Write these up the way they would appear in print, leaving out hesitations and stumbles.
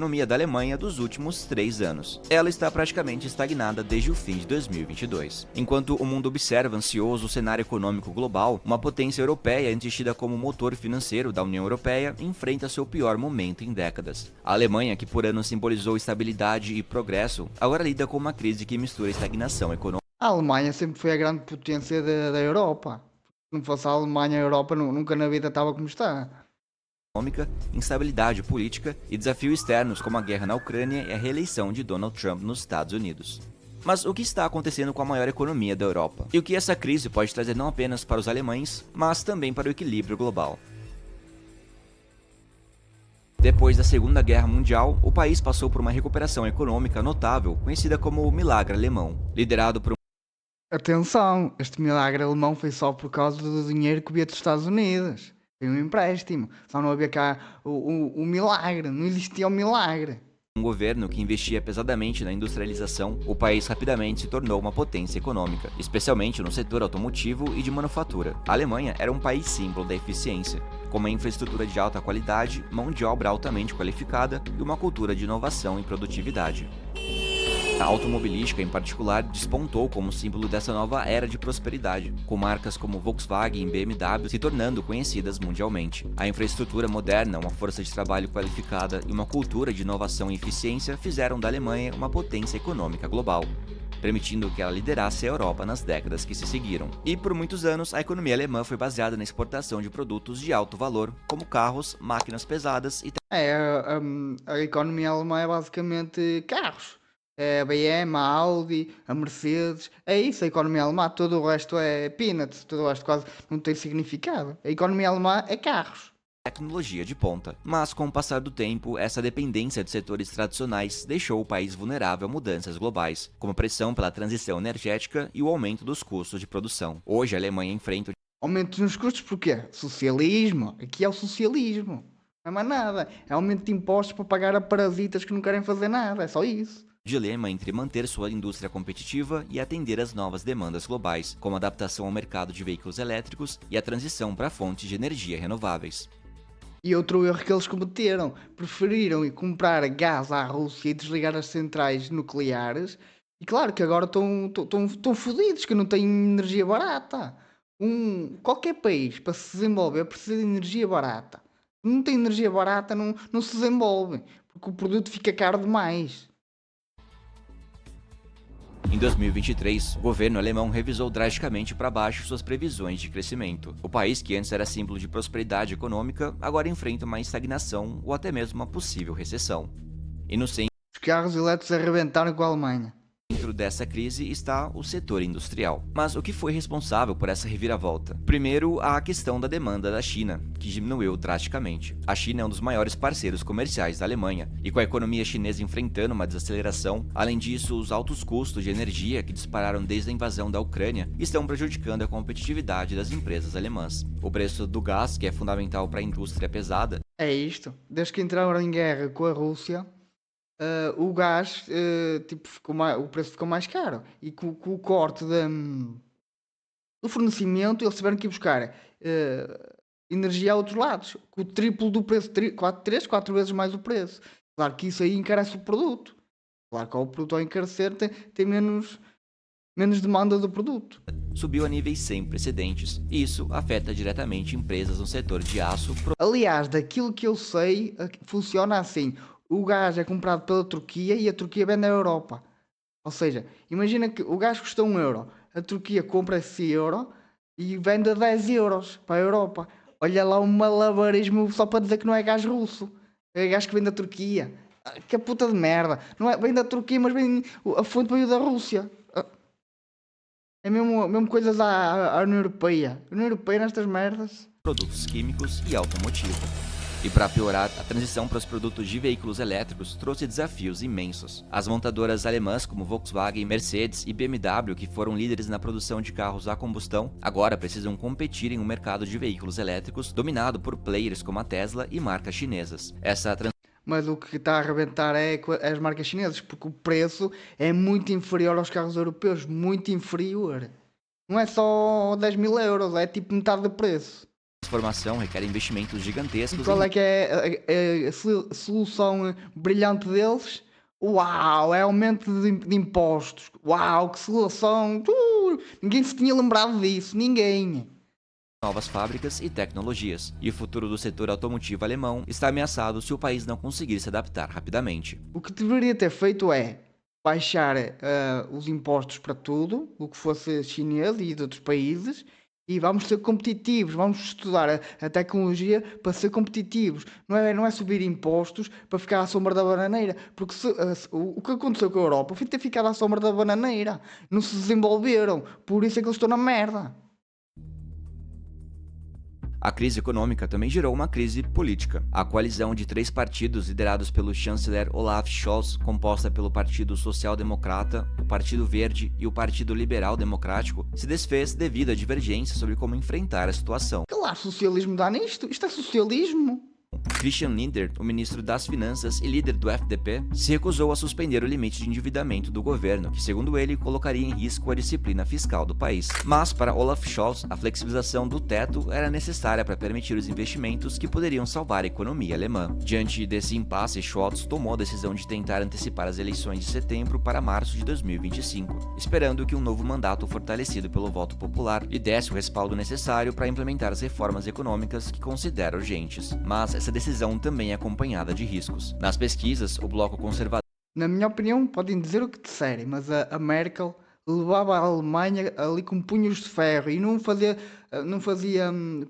economia da Alemanha dos últimos 3 anos. Ela está praticamente estagnada desde o fim de 2022. Enquanto o mundo observa ansioso o cenário econômico global, uma potência europeia entendida como motor financeiro da União Europeia enfrenta seu pior momento em décadas. A Alemanha, que por anos simbolizou estabilidade e progresso, agora lida com uma crise que mistura estagnação econômica. A Alemanha sempre foi a grande potência da Europa. Se não fosse a Alemanha, a Europa nunca na vida estava como está. Instabilidade política e desafios externos como a guerra na Ucrânia e a reeleição de Donald Trump nos Estados Unidos. Mas o que está acontecendo com a maior economia da Europa? E o que essa crise pode trazer não apenas para os alemães, mas também para o equilíbrio global? Depois da Segunda Guerra Mundial, o país passou por uma recuperação econômica notável, conhecida como o Milagre Alemão, liderado por Atenção, este milagre alemão foi só por causa do dinheiro que veio dos Estados Unidos. Foi um empréstimo. Só não havia cá o milagre. Não existia o milagre. um governo que investia pesadamente na industrialização. O país rapidamente se tornou uma potência econômica, especialmente no setor automotivo e de manufatura. A Alemanha era um país símbolo da eficiência, com uma infraestrutura de alta qualidade, mão de obra altamente qualificada e uma cultura de inovação e produtividade. A automobilística, em particular, despontou como símbolo dessa nova era de prosperidade, com marcas como Volkswagen e BMW se tornando conhecidas mundialmente. A infraestrutura moderna, uma força de trabalho qualificada e uma cultura de inovação e eficiência fizeram da Alemanha uma potência econômica global, permitindo que ela liderasse a Europa nas décadas que se seguiram. E por muitos anos, a economia alemã foi baseada na exportação de produtos de alto valor, como carros, máquinas pesadas e A economia alemã é basicamente carros. É a BM, a Audi, a Mercedes. É isso, a economia alemã. Todo o resto é peanuts. Todo o resto quase não tem significado. A economia alemã é carros. tecnologia de ponta. Mas com o passar do tempo, essa dependência de setores tradicionais deixou o país vulnerável a mudanças globais, como a pressão pela transição energética e o aumento dos custos de produção. Hoje, a Alemanha enfrenta Aumento nos custos porquê? Socialismo. Aqui é o socialismo. Não é mais nada. É aumento de impostos para pagar a parasitas que não querem fazer nada. É só isso. dilema entre manter sua indústria competitiva e atender às novas demandas globais, como a adaptação ao mercado de veículos elétricos e a transição para fontes de energia renováveis. E outro erro que eles cometeram, preferiram ir comprar gás à Rússia e desligar as centrais nucleares. E claro que agora estão fodidos, que não têm energia barata. Qualquer país para se desenvolver precisa de energia barata. Se não tem energia barata, não se desenvolve, porque o produto fica caro demais. Em 2023, o governo alemão revisou drasticamente para baixo suas previsões de crescimento. O país, que antes era símbolo de prosperidade econômica, agora enfrenta uma estagnação ou até mesmo uma possível recessão. E no centro Os carros elétricos arrebentaram com a Alemanha. Dentro dessa crise está o setor industrial. Mas o que foi responsável por essa reviravolta? Primeiro, a questão da demanda da China, que diminuiu drasticamente. A China é um dos maiores parceiros comerciais da Alemanha, e com a economia chinesa enfrentando uma desaceleração, além disso, os altos custos de energia que dispararam desde a invasão da Ucrânia estão prejudicando a competitividade das empresas alemãs. O preço do gás, que é fundamental para a indústria pesada, É isto. Desde que entraram em guerra com a Rússia, o gás, o preço ficou mais caro. E com o corte do fornecimento, eles tiveram que ir buscar energia a outros lados, com o triplo do preço, 3, 4 vezes mais o preço. Claro que isso aí encarece o produto. Claro que ao produto ao encarecer tem menos demanda do produto. subiu a níveis sem precedentes, e isso afeta diretamente empresas no setor de aço, Aliás, daquilo que eu sei, funciona assim. O gás é comprado pela Turquia e a Turquia vende à Europa. Ou seja, imagina que o gás custa 1€. A Turquia compra esse euro e vende a 10 euros para a Europa. Olha lá um malabarismo só para dizer que não é gás russo. É gás que vem da Turquia. Que puta de merda. Não é, vem da Turquia, mas a fonte veio da Rússia. É mesmo coisas à União Europeia. A União Europeia nestas merdas. produtos químicos e automotivo. E para piorar, a transição para os produtos de veículos elétricos trouxe desafios imensos. As montadoras alemãs como Volkswagen, Mercedes e BMW, que foram líderes na produção de carros a combustão, agora precisam competir em um mercado de veículos elétricos dominado por players como a Tesla e marcas chinesas. Mas o que está a arrebentar é as marcas chinesas, porque o preço é muito inferior aos carros europeus, muito inferior. Não é só 10.000€, é tipo metade do preço. transformação requer investimentos E gigantescos qual em é que é a solução brilhante deles? Uau, é aumento de impostos. Uau, que solução! Ninguém se tinha lembrado disso, ninguém. novas fábricas e tecnologias. E o futuro do setor automotivo alemão está ameaçado se o país não conseguir se adaptar rapidamente. O que deveria ter feito é baixar os impostos para tudo, o que fosse chinês e de outros países, e vamos ser competitivos, vamos estudar a tecnologia para ser competitivos. Não é subir impostos para ficar à sombra da bananeira, porque o que aconteceu com a Europa foi ter ficado à sombra da bananeira. Não se desenvolveram, por isso é que eles estão na merda. A crise econômica também gerou uma crise política. A coalizão de 3 partidos liderados pelo chanceler Olaf Scholz, composta pelo Partido Social Democrata, o Partido Verde e o Partido Liberal Democrático, se desfez devido a divergências sobre como enfrentar a situação. Claro, socialismo dá nisto. Isto é socialismo. Christian Lindner, o ministro das Finanças e líder do FDP, se recusou a suspender o limite de endividamento do governo, que, segundo ele, colocaria em risco a disciplina fiscal do país. Mas, para Olaf Scholz, a flexibilização do teto era necessária para permitir os investimentos que poderiam salvar a economia alemã. Diante desse impasse, Scholz tomou a decisão de tentar antecipar as eleições de setembro para março de 2025, esperando que um novo mandato fortalecido pelo voto popular lhe desse o respaldo necessário para implementar as reformas econômicas que considera urgentes. Mas essa decisão também é acompanhada de riscos. Nas pesquisas, o bloco conservador Na minha opinião, podem dizer o que disserem, mas a Merkel levava a Alemanha ali com punhos de ferro e não fazia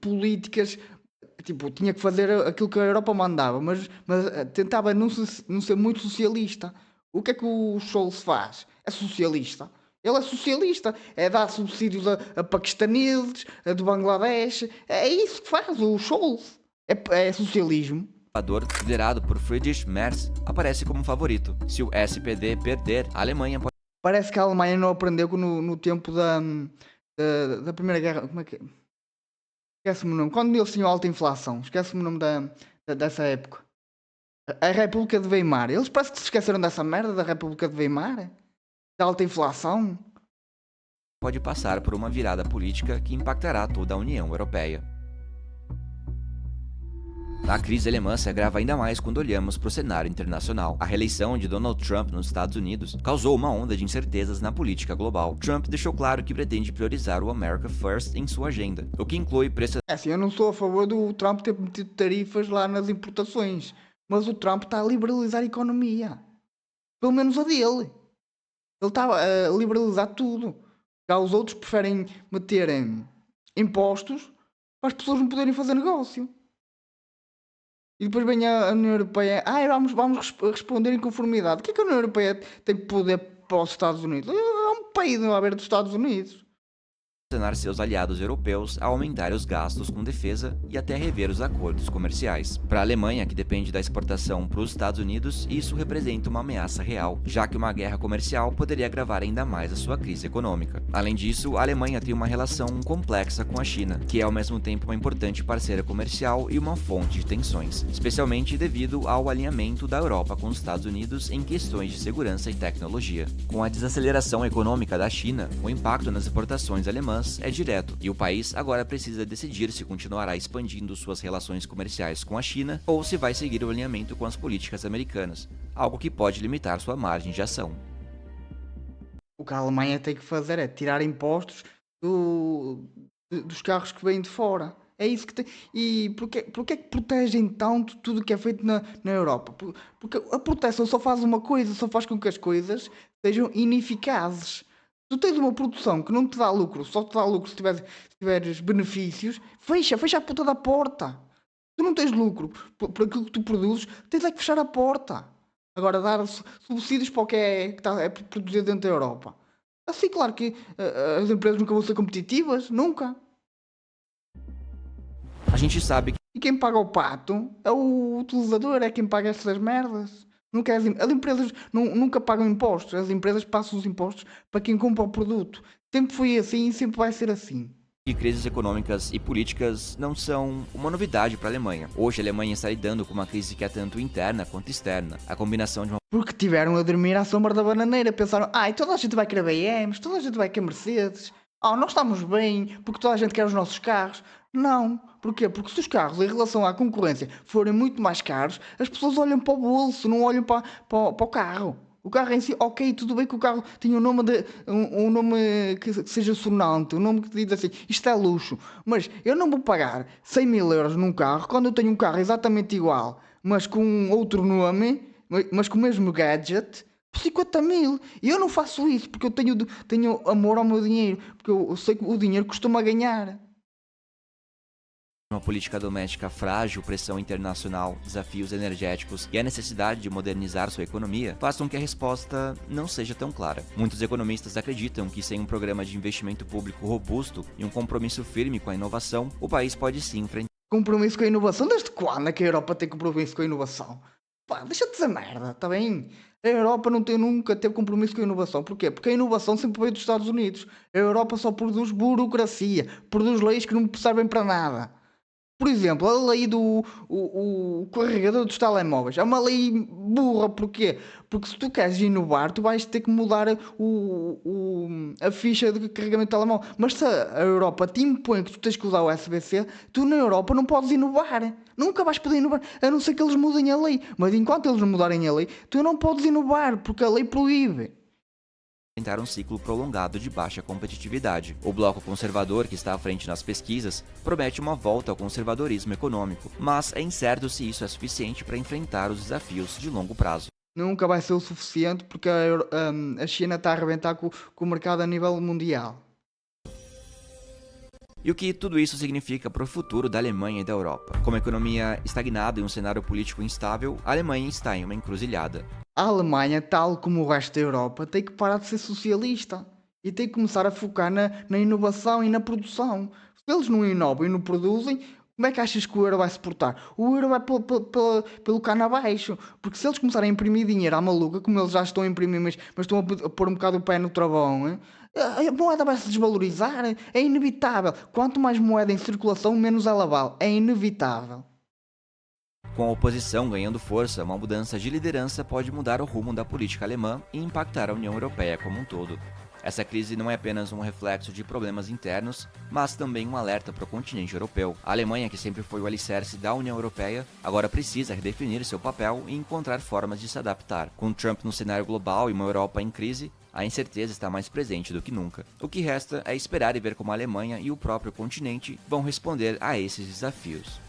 políticas, tipo, tinha que fazer aquilo que a Europa mandava, mas tentava não ser muito socialista. O que é que o Scholz faz? É socialista. Ele é socialista, é dar subsídios a paquistaneses, a do Bangladesh, é isso que faz o Scholz. É socialismo. liderado por Friedrich Merz, aparece como favorito. Se o SPD perder, a Alemanha pode Parece que a Alemanha não aprendeu que no tempo da Primeira Guerra. Como é que é? Esquece-me o nome. Quando eles tinham alta inflação, esquece-me o nome dessa época. A República de Weimar. Eles parece que se esqueceram dessa merda da República de Weimar. Da alta inflação. passar por uma virada política que impactará toda a União Europeia. A crise alemã se agrava ainda mais quando olhamos para o cenário internacional. A reeleição de Donald Trump nos Estados Unidos causou uma onda de incertezas na política global. Trump deixou claro que pretende priorizar o America First em sua agenda, o que inclui É assim, eu não sou a favor do Trump ter metido tarifas lá nas importações, mas o Trump está a liberalizar a economia. Pelo menos a dele. Ele está a liberalizar tudo. Já os outros preferem meter impostos para as pessoas não poderem fazer negócio. E depois vem a União Europeia. Vamos responder em conformidade. O que é que a União Europeia tem poder para os Estados Unidos? É um país à beira dos Estados Unidos. pressionar seus aliados europeus a aumentar os gastos com defesa e até rever os acordos comerciais. Para a Alemanha, que depende da exportação para os Estados Unidos, isso representa uma ameaça real, já que uma guerra comercial poderia agravar ainda mais a sua crise econômica. Além disso, a Alemanha tem uma relação complexa com a China, que é ao mesmo tempo uma importante parceira comercial e uma fonte de tensões, especialmente devido ao alinhamento da Europa com os Estados Unidos em questões de segurança e tecnologia. Com a desaceleração econômica da China, o impacto nas exportações alemãs é direto, e o país agora precisa decidir se continuará expandindo suas relações comerciais com a China ou se vai seguir o alinhamento com as políticas americanas, algo que pode limitar sua margem de ação. O que a Alemanha tem que fazer é tirar impostos dos carros que vêm de fora. É isso que tem. E porquê é que protegem tanto tudo o que é feito na Europa? Porque a proteção só faz uma coisa, só faz com que as coisas sejam ineficazes. Tu tens uma produção que não te dá lucro, só te dá lucro se tiveres benefícios, fecha a puta da porta. Tu não tens lucro por aquilo que tu produzes, tens é que fechar a porta. Agora, dar subsídios para o que é produzido dentro da Europa. Assim, claro que as empresas nunca vão ser competitivas, nunca. A gente sabe que E quem paga o pato é o utilizador, é quem paga essas merdas. Nunca as empresas nunca pagam impostos, as empresas passam os impostos para quem compra o produto. Sempre foi assim e sempre vai ser assim. crises econômicas e políticas não são uma novidade para a Alemanha. Hoje a Alemanha está lidando com uma crise que é tanto interna quanto externa. A combinação de uma Porque tiveram a dormir à sombra da bananeira, pensaram, toda a gente vai querer BMs, toda a gente vai querer Mercedes, nós estamos bem, porque toda a gente quer os nossos carros. Não. Porquê? Porque se os carros, em relação à concorrência, forem muito mais caros, as pessoas olham para o bolso, não olham para o carro. O carro em si, ok, tudo bem que o carro tenha um nome que seja sonante, um nome que diz assim, isto é luxo. Mas eu não vou pagar 100 mil euros num carro quando eu tenho um carro exatamente igual, mas com outro nome, mas com o mesmo gadget, por 50 mil. E eu não faço isso porque eu tenho amor ao meu dinheiro, porque eu sei que o dinheiro costuma ganhar. Uma política doméstica frágil, pressão internacional, desafios energéticos e a necessidade de modernizar sua economia fazem com que a resposta não seja tão clara. Muitos economistas acreditam que sem um programa de investimento público robusto e um compromisso firme com a inovação, o país pode sim enfrentar Compromisso com a inovação? Desde quando é que a Europa tem compromisso com a inovação? Pá, deixa de dizer merda, está bem? A Europa nunca teve compromisso com a inovação. Porquê? Porque a inovação sempre veio dos Estados Unidos. A Europa só produz burocracia, produz leis que não servem para nada. Por exemplo, a lei do carregador dos telemóveis é uma lei burra, porquê? Porque se tu queres inovar, tu vais ter que mudar a ficha de carregamento de telemóvel. Mas se a Europa te impõe que tu tens que usar o USB-C, tu na Europa não podes inovar. Nunca vais poder inovar, a não ser que eles mudem a lei. Mas enquanto eles não mudarem a lei, tu não podes inovar, porque a lei proíbe. um ciclo prolongado de baixa competitividade. O bloco conservador, que está à frente nas pesquisas, promete uma volta ao conservadorismo econômico, mas é incerto se isso é suficiente para enfrentar os desafios de longo prazo. Nunca vai ser o suficiente porque a China está a arrebentar com o mercado a nível mundial. E o que tudo isso significa para o futuro da Alemanha e da Europa? Com uma economia estagnada e um cenário político instável, a Alemanha está em uma encruzilhada. A Alemanha, tal como o resto da Europa, tem que parar de ser socialista e tem que começar a focar na inovação e na produção. Se eles não inovam e não produzem, como é que achas que o euro vai se portar? O euro vai pelo cano abaixo. Porque se eles começarem a imprimir dinheiro à maluca, como eles já estão a imprimir, mas estão a pôr um bocado o pé no travão, hein? A moeda vai se desvalorizar. É inevitável. Quanto mais moeda em circulação, menos ela vale. É inevitável. Com a oposição ganhando força, uma mudança de liderança pode mudar o rumo da política alemã e impactar a União Europeia como um todo. Essa crise não é apenas um reflexo de problemas internos, mas também um alerta para o continente europeu. A Alemanha, que sempre foi o alicerce da União Europeia, agora precisa redefinir seu papel e encontrar formas de se adaptar. Com Trump no cenário global e uma Europa em crise, a incerteza está mais presente do que nunca. O que resta é esperar e ver como a Alemanha e o próprio continente vão responder a esses desafios.